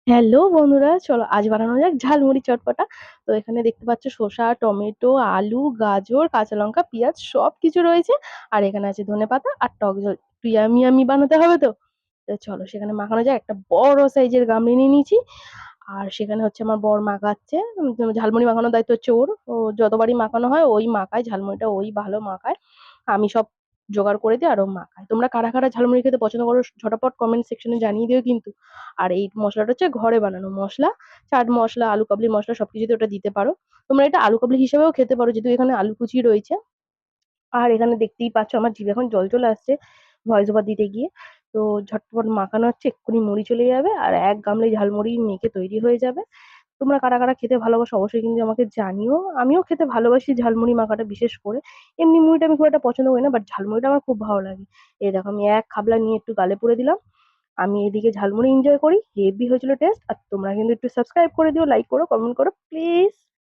Hello বন্ধুরা, চলো আজ বানানো যাক ঝালমুড়ি চটপটা। তো এখানে দেখতে পাচ্ছ শসা, টমেটো, আলু, গাজর, কাঁচা লঙ্কা, পেঁয়াজ সবকিছু রয়েছে। আর এখানে আছে ধনেপাতা আর টক ঝাল। একটু ইয়ামি ইয়ামি বানাতে হবে তো। তো চলো সেখানে মাখানো যাক। একটা বড় সাইজের গামলি নিয়ে নিয়েছি। আর সেখানে হচ্ছে আমার বর মাখাচ্ছে। ঝালমুড়ি মাখানোর দায়িত্ব হচ্ছে ওর। ও যতবারই মাখানো হয় ওই মাখায় ঝালমুড়িটা, ওই ভালো মাখায়। আমি সব জোগাড় করে দিই আর ও মাখায়। তোমরা কারা কারা ঝালমুড়ি খেতে পছন্দ করো ঝটাপট কমেন্ট সেকশনে জানিয়ে দিও কিন্তু। আর এই মশলাটা হচ্ছে ঘরে বানানো মশলা। চাট মশলা, আলু কাবলি মশলা সবকিছুতে ওটা দিতে পারো। তোমরা এটা আলু কাবলি হিসেবেও খেতে পারো, যেহেতু এখানে আলু কুচি রয়েছে। আর এখানে দেখতেই পাচ্ছ আমার জিভে এখন জল চলে আসছে ভয়েস ওভার দিতে গিয়ে। তো ঝটপট মাখানো হচ্ছে, এক্ষুনি মুড়ি চলে যাবে আর এক গামলি ঝালমুড়ি মেখে তৈরি হয়ে যাবে। তোমরা কারা কারা খেতে ভালোবাসো অবশ্যই কিন্তু আমাকে জানিও। আমিও খেতে ভালোবাসি ঝালমুড়ি মাখাটা বিশেষ করে। এমনি মুড়িটা আমি খুব একটা পছন্দ করি না, বাট ঝালমুড়িটা আমার খুব ভালো লাগে। এই দেখো আমি এক খাবলা নিয়ে একটু গালে পুরে দিলাম। আমি এদিকে ঝালমুড়ি এনজয় করি, হেভি হয়েছিল টেস্ট। আর তোমরা কিন্তু একটু সাবস্ক্রাইব করে দিও, লাইক করো, কমেন্ট করো প্লিজ।